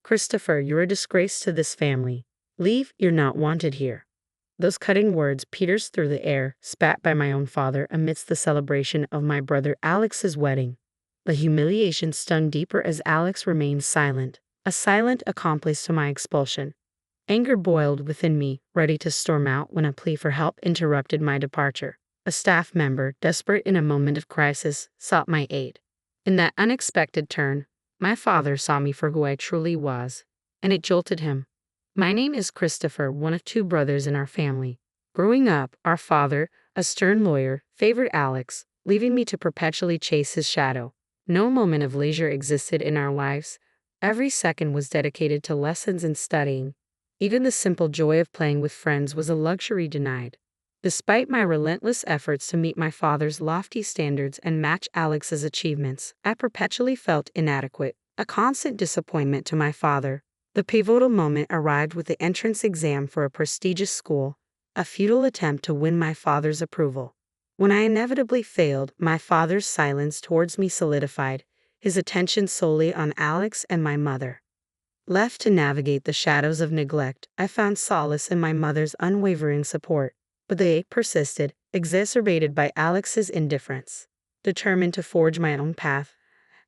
"Christopher, you're a disgrace to this family. Leave, you're not wanted here." Those cutting words pierced through the air, spat by my own father amidst the celebration of my brother Alex's wedding. The humiliation stung deeper as Alex remained silent, a silent accomplice to my expulsion. Anger boiled within me, ready to storm out when a plea for help interrupted my departure. A staff member, desperate in a moment of crisis, sought my aid. In that unexpected turn, my father saw me for who I truly was, and it jolted him. My name is Christopher, one of two brothers in our family. Growing up, our father, a stern lawyer, favored Alex, leaving me to perpetually chase his shadow. No moment of leisure existed in our lives. Every second was dedicated to lessons and studying. Even the simple joy of playing with friends was a luxury denied. Despite my relentless efforts to meet my father's lofty standards and match Alex's achievements, I perpetually felt inadequate, a constant disappointment to my father. The pivotal moment arrived with the entrance exam for a prestigious school, a futile attempt to win my father's approval. When I inevitably failed, my father's silence towards me solidified, his attention solely on Alex and my mother. Left to navigate the shadows of neglect, I found solace in my mother's unwavering support, but the ache persisted, exacerbated by Alex's indifference. Determined to forge my own path,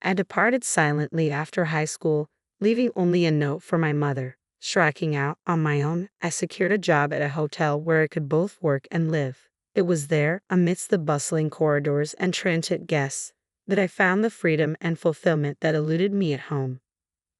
I departed silently after high school, leaving only a note for my mother. Striking out on my own, I secured a job at a hotel where I could both work and live. It was there, amidst the bustling corridors and transient guests, that I found the freedom and fulfillment that eluded me at home.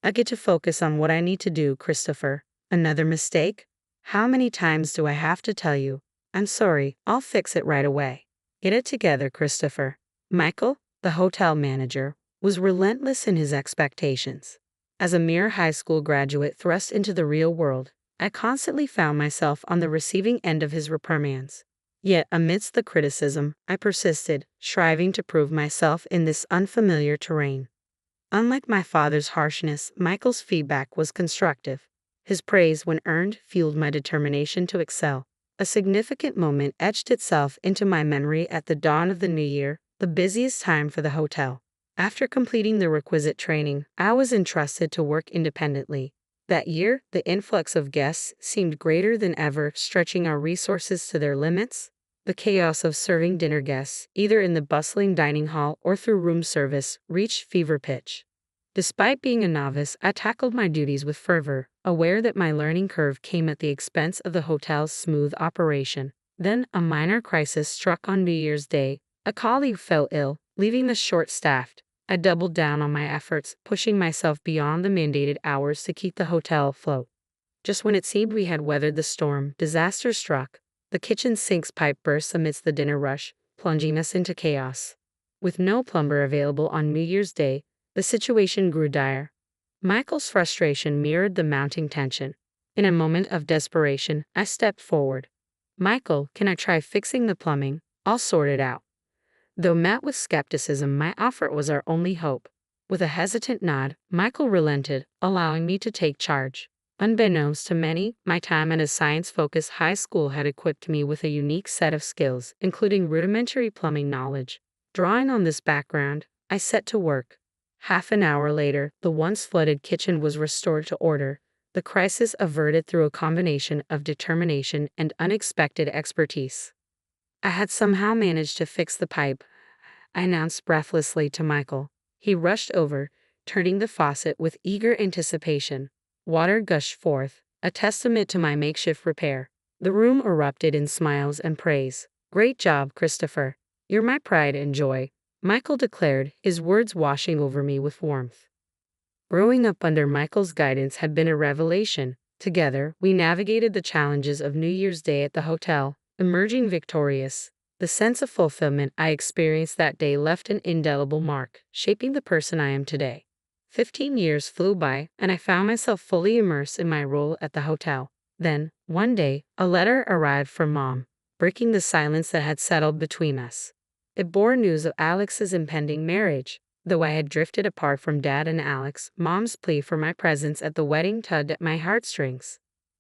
I get to focus on what I need to do, Christopher. Another mistake? How many times do I have to tell you? I'm sorry, I'll fix it right away. Get it together, Christopher. Michael, the hotel manager, was relentless in his expectations. As a mere high school graduate thrust into the real world, I constantly found myself on the receiving end of his reprimands. Yet, amidst the criticism, I persisted, striving to prove myself in this unfamiliar terrain. Unlike my father's harshness, Michael's feedback was constructive. His praise, when earned, fueled my determination to excel. A significant moment etched itself into my memory at the dawn of the new year, the busiest time for the hotel. After completing the requisite training, I was entrusted to work independently. That year, the influx of guests seemed greater than ever, stretching our resources to their limits. The chaos of serving dinner guests, either in the bustling dining hall or through room service, reached fever pitch. Despite being a novice, I tackled my duties with fervor, aware that my learning curve came at the expense of the hotel's smooth operation. Then, a minor crisis struck on New Year's Day. A colleague fell ill, leaving us short-staffed. I doubled down on my efforts, pushing myself beyond the mandated hours to keep the hotel afloat. Just when it seemed we had weathered the storm, disaster struck. The kitchen sink's pipe burst amidst the dinner rush, plunging us into chaos. With no plumber available on New Year's Day, the situation grew dire. Michael's frustration mirrored the mounting tension. In a moment of desperation, I stepped forward. "Michael, can I try fixing the plumbing? I'll sort it out." Though met with skepticism, my offer was our only hope. With a hesitant nod, Michael relented, allowing me to take charge. Unbeknownst to many, my time at a science-focused high school had equipped me with a unique set of skills, including rudimentary plumbing knowledge. Drawing on this background, I set to work. Half an hour later, the once flooded kitchen was restored to order, the crisis averted through a combination of determination and unexpected expertise. I had somehow managed to fix the pipe, I announced breathlessly to Michael. He rushed over, turning the faucet with eager anticipation. Water gushed forth, a testament to my makeshift repair. The room erupted in smiles and praise. "Great job, Christopher. You're my pride and joy," Michael declared, his words washing over me with warmth. Growing up under Michael's guidance had been a revelation. Together, we navigated the challenges of New Year's Day at the hotel, emerging victorious. The sense of fulfillment I experienced that day left an indelible mark, shaping the person I am today. 15 years flew by, and I found myself fully immersed in my role at the hotel. Then, one day, a letter arrived from Mom, breaking the silence that had settled between us. It bore news of Alex's impending marriage. Though I had drifted apart from Dad and Alex, Mom's plea for my presence at the wedding tugged at my heartstrings.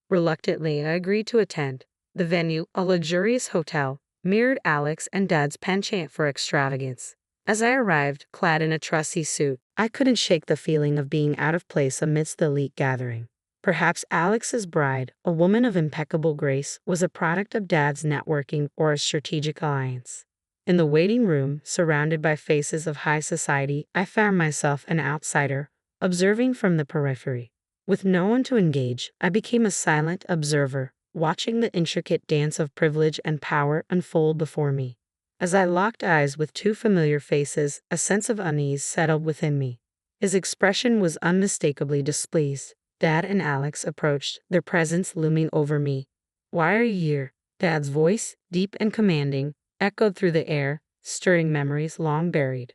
Reluctantly, I agreed to attend. The venue, a luxurious hotel, mirrored Alex and Dad's penchant for extravagance. As I arrived, clad in a trusty suit, I couldn't shake the feeling of being out of place amidst the elite gathering. Perhaps Alex's bride, a woman of impeccable grace, was a product of Dad's networking or a strategic alliance. In the waiting room, surrounded by faces of high society, I found myself an outsider, observing from the periphery. With no one to engage, I became a silent observer, watching the intricate dance of privilege and power unfold before me. As I locked eyes with two familiar faces, a sense of unease settled within me. His expression was unmistakably displeased. Dad and Alex approached, their presence looming over me. "Why are you here?" Dad's voice, deep and commanding, echoed through the air, stirring memories long buried.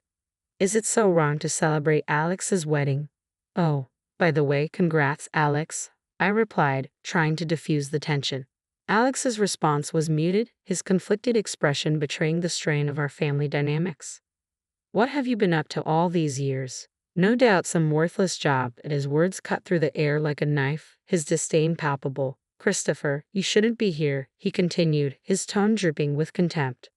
"Is it so wrong to celebrate Alex's wedding?" "Oh, by the way, congrats, Alex," I replied, trying to diffuse the tension. Alex's response was muted, his conflicted expression betraying the strain of our family dynamics. "What have you been up to all these years?" "No doubt some worthless job," and his words cut through the air like a knife, his disdain palpable. "Christopher, you shouldn't be here," he continued, his tone dripping with contempt.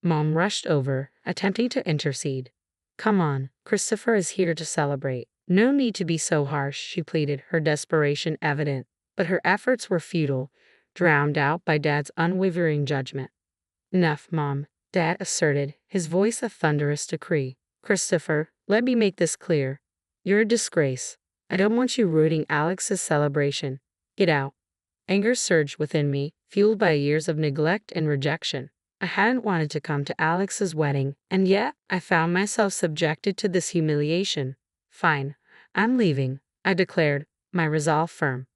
Mom rushed over, attempting to intercede. "Come on, Christopher is here to celebrate. No need to be so harsh," she pleaded, her desperation evident. But her efforts were futile, drowned out by Dad's unwavering judgment. "Enough, Mom," Dad asserted, his voice a thunderous decree. "Christopher, let me make this clear. You're a disgrace. I don't want you ruining Alex's celebration. Get out." Anger surged within me, fueled by years of neglect and rejection. I hadn't wanted to come to Alex's wedding, and yet I found myself subjected to this humiliation. "Fine, I'm leaving," I declared, my resolve firm.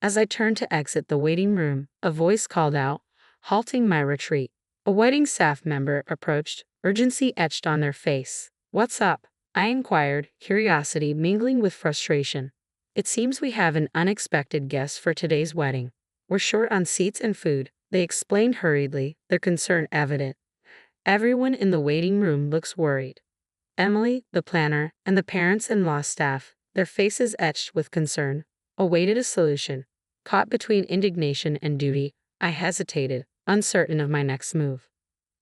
As I turned to exit the waiting room, a voice called out, halting my retreat. A wedding staff member approached, urgency etched on their face. "What's up?" I inquired, curiosity mingling with frustration. "It seems we have an unexpected guest for today's wedding. We're short on seats and food," they explained hurriedly, their concern evident. Everyone in the waiting room looks worried. Emily, the planner, and the parents-in-law staff, their faces etched with concern, awaited a solution. Caught between indignation and duty, I hesitated, uncertain of my next move.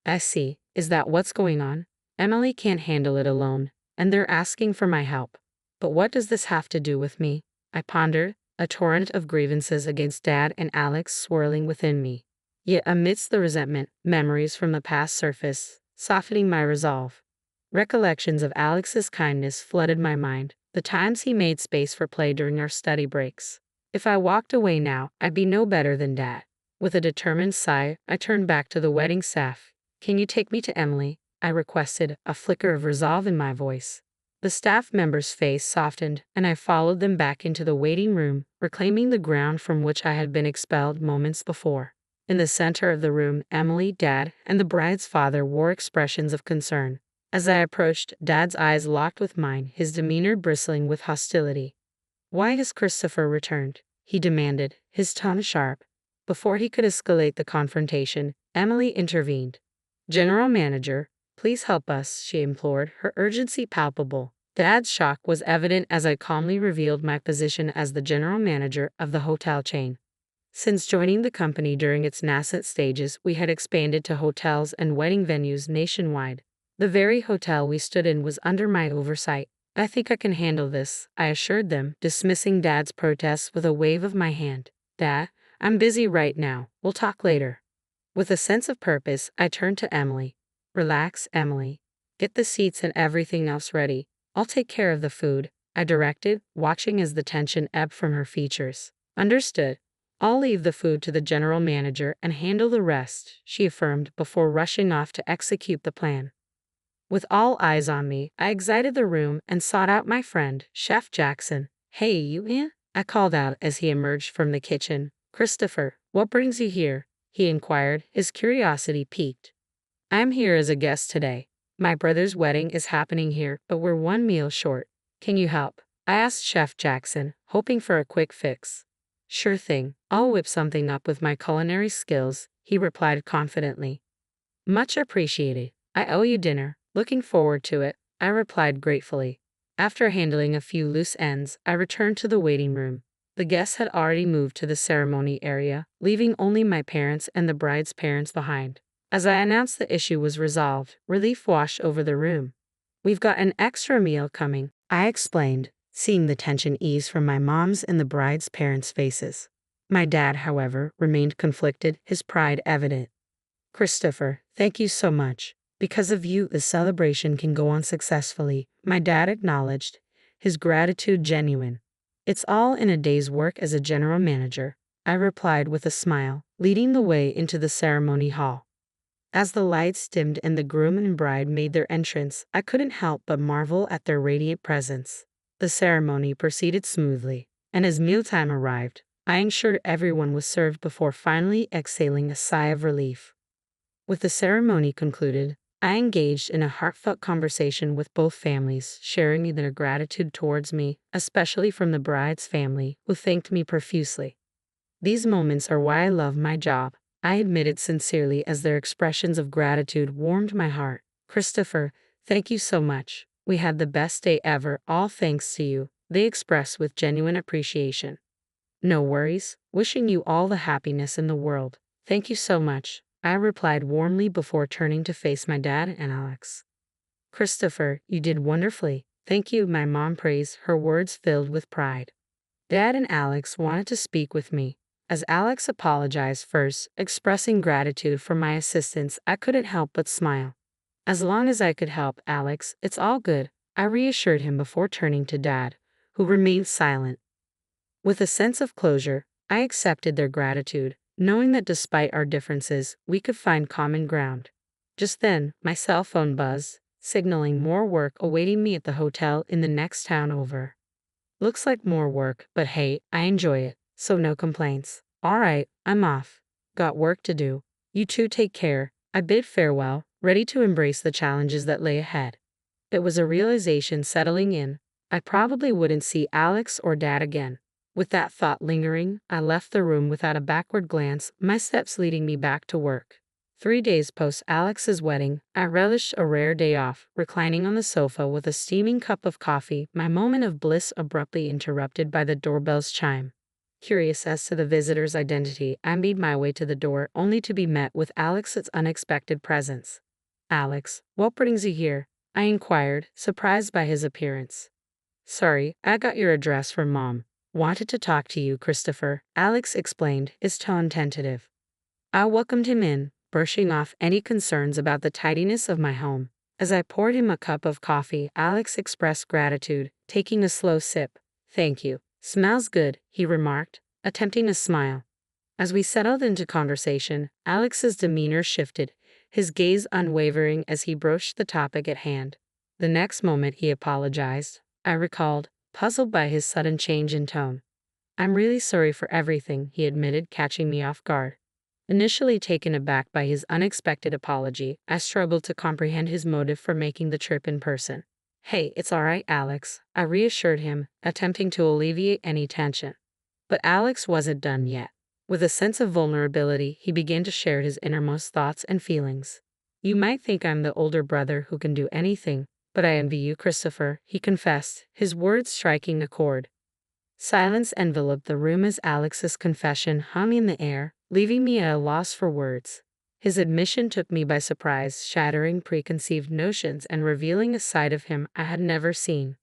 "I see. Is that what's going on? Emily can't handle it alone, and they're asking for my help. But what does this have to do with me?" I pondered, a torrent of grievances against Dad and Alex swirling within me. Yet amidst the resentment, memories from the past surfaced, softening my resolve. Recollections of Alex's kindness flooded my mind, the times he made space for play during our study breaks. If I walked away now, I'd be no better than Dad. With a determined sigh, I turned back to the wedding staff. "Can you take me to Emily?" I requested, a flicker of resolve in my voice. The staff member's face softened, and I followed them back into the waiting room, reclaiming the ground from which I had been expelled moments before. In the center of the room, Emily, Dad, and the bride's father wore expressions of concern. As I approached, Dad's eyes locked with mine, his demeanor bristling with hostility. "Why has Christopher returned?" he demanded, his tone sharp. Before he could escalate the confrontation, Emily intervened. "General Manager, please help us," she implored, her urgency palpable. Dad's shock was evident as I calmly revealed my position as the general manager of the hotel chain. Since joining the company during its nascent stages, we had expanded to hotels and wedding venues nationwide. The very hotel we stood in was under my oversight. "I think I can handle this," I assured them, dismissing Dad's protests with a wave of my hand. "Dad, I'm busy right now. We'll talk later." With a sense of purpose, I turned to Emily. "Relax, Emily. Get the seats and everything else ready. I'll take care of the food," I directed, watching as the tension ebbed from her features. "Understood. I'll leave the food to the general manager and handle the rest," she affirmed before rushing off to execute the plan. With all eyes on me, I exited the room and sought out my friend, Chef Jackson. "Hey, you in?" I called out as he emerged from the kitchen. "Christopher, what brings you here?" he inquired, his curiosity piqued. "I'm here as a guest today. My brother's wedding is happening here, but we're one meal short. Can you help?" I asked Chef Jackson, hoping for a quick fix. "Sure thing. I'll whip something up with my culinary skills," he replied confidently. "Much appreciated. I owe you dinner. Looking forward to it," I replied gratefully. After handling a few loose ends, I returned to the waiting room. The guests had already moved to the ceremony area, leaving only my parents and the bride's parents behind. As I announced the issue was resolved, relief washed over the room. "We've got an extra meal coming," I explained, seeing the tension ease from my mom's and the bride's parents' faces. My dad, however, remained conflicted, his pride evident. "Christopher, thank you so much. Because of you, the celebration can go on successfully," my dad acknowledged, his gratitude genuine. "It's all in a day's work as a general manager," I replied with a smile, leading the way into the ceremony hall. As the lights dimmed and the groom and bride made their entrance, I couldn't help but marvel at their radiant presence. The ceremony proceeded smoothly, and as mealtime arrived, I ensured everyone was served before finally exhaling a sigh of relief. With the ceremony concluded, I engaged in a heartfelt conversation with both families, sharing their gratitude towards me, especially from the bride's family, who thanked me profusely. "These moments are why I love my job," I admitted sincerely as their expressions of gratitude warmed my heart. "Christopher, thank you so much. We had the best day ever, all thanks to you," they expressed with genuine appreciation. "No worries. Wishing you all the happiness in the world. Thank you so much," I replied warmly before turning to face my dad and Alex. "Christopher, you did wonderfully. Thank you," my mom praised, her words filled with pride. Dad and Alex wanted to speak with me. As Alex apologized first, expressing gratitude for my assistance, I couldn't help but smile. "As long as I could help, Alex, it's all good," I reassured him before turning to Dad, who remained silent. With a sense of closure, I accepted their gratitude, knowing that despite our differences, we could find common ground. Just then, my cell phone buzzed, signaling more work awaiting me at the hotel in the next town over. Looks like more work, but hey, I enjoy it, so no complaints. "All right, I'm off. Got work to do. You two take care," I bid farewell, ready to embrace the challenges that lay ahead. It was a realization settling in. I probably wouldn't see Alex or Dad again. With that thought lingering, I left the room without a backward glance, my steps leading me back to work. 3 days post Alex's wedding, I relished a rare day off, reclining on the sofa with a steaming cup of coffee, my moment of bliss abruptly interrupted by the doorbell's chime. Curious as to the visitor's identity, I made my way to the door, only to be met with Alex's unexpected presence. "Alex, what brings you here?" I inquired, surprised by his appearance. "Sorry, I got your address from Mom. Wanted to talk to you, Christopher," Alex explained, his tone tentative. I welcomed him in, brushing off any concerns about the tidiness of my home. As I poured him a cup of coffee, Alex expressed gratitude, taking a slow sip. "Thank you. Smells good," he remarked, attempting a smile. As we settled into conversation, Alex's demeanor shifted, his gaze unwavering as he broached the topic at hand. The next moment he apologized, I recalled, puzzled by his sudden change in tone. "I'm really sorry for everything," he admitted, catching me off guard. Initially taken aback by his unexpected apology, I struggled to comprehend his motive for making the trip in person. "Hey, it's all right, Alex," I reassured him, attempting to alleviate any tension. But Alex wasn't done yet. With a sense of vulnerability, he began to share his innermost thoughts and feelings. "You might think I'm the older brother who can do anything, but I envy you, Christopher," he confessed, his words striking a chord. Silence enveloped the room as Alex's confession hung in the air, leaving me at a loss for words. His admission took me by surprise, shattering preconceived notions and revealing a side of him I had never seen.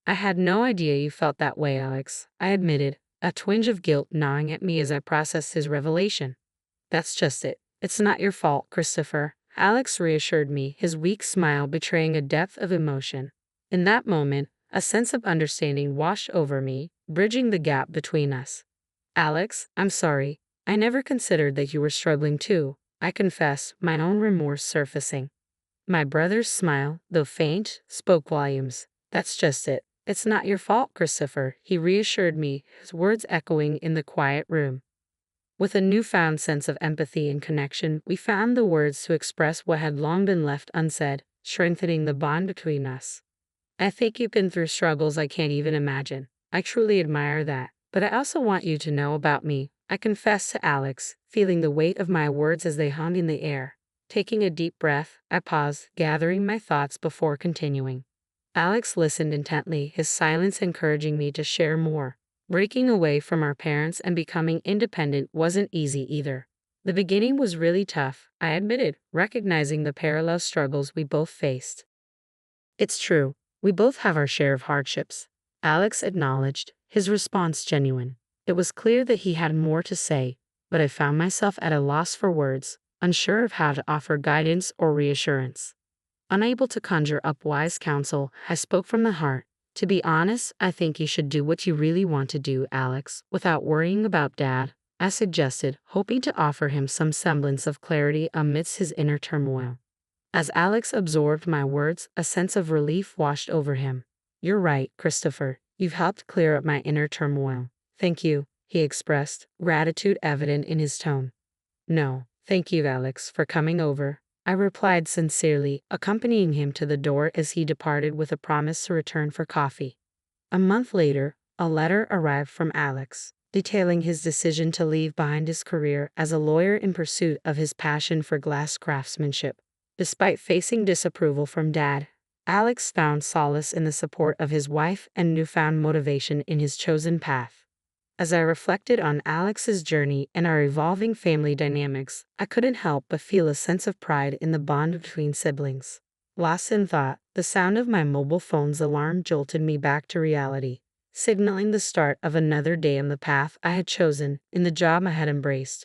"I had no idea you felt that way, Alex," I admitted, a twinge of guilt gnawing at me as I processed his revelation. "That's just it. It's not your fault, Christopher," Alex reassured me, his weak smile betraying a depth of emotion. In that moment, a sense of understanding washed over me, bridging the gap between us. "Alex, I'm sorry. I never considered that you were struggling too," I confessed, my own remorse surfacing. My brother's smile, though faint, spoke volumes. "That's just it. It's not your fault, Christopher," he reassured me, his words echoing in the quiet room. With a newfound sense of empathy and connection, we found the words to express what had long been left unsaid, strengthening the bond between us. "I think you've been through struggles I can't even imagine. I truly admire that. But I also want you to know about me," I confessed to Alex, feeling the weight of my words as they hung in the air. Taking a deep breath, I paused, gathering my thoughts before continuing. Alex listened intently, his silence encouraging me to share more. Breaking away from our parents and becoming independent wasn't easy either. The beginning was really tough, I admitted, recognizing the parallel struggles we both faced. It's true, we both have our share of hardships, Alex acknowledged, his response genuine. It was clear that he had more to say, but I found myself at a loss for words, unsure of how to offer guidance or reassurance. Unable to conjure up wise counsel, I spoke from the heart. To be honest, I think you should do what you really want to do, Alex, without worrying about Dad, I suggested, hoping to offer him some semblance of clarity amidst his inner turmoil. As Alex absorbed my words, a sense of relief washed over him. You're right, Christopher. You've helped clear up my inner turmoil. Thank you, he expressed, gratitude evident in his tone. No, thank you, Alex, for coming over, I replied sincerely, accompanying him to the door as he departed with a promise to return for coffee. A month later, a letter arrived from Alex, detailing his decision to leave behind his career as a lawyer in pursuit of his passion for glass craftsmanship. Despite facing disapproval from Dad, Alex found solace in the support of his wife and newfound motivation in his chosen path. As I reflected on Alex's journey and our evolving family dynamics, I couldn't help but feel a sense of pride in the bond between siblings. Lost in thought, the sound of my mobile phone's alarm jolted me back to reality, signaling the start of another day on the path I had chosen, in the job I had embraced.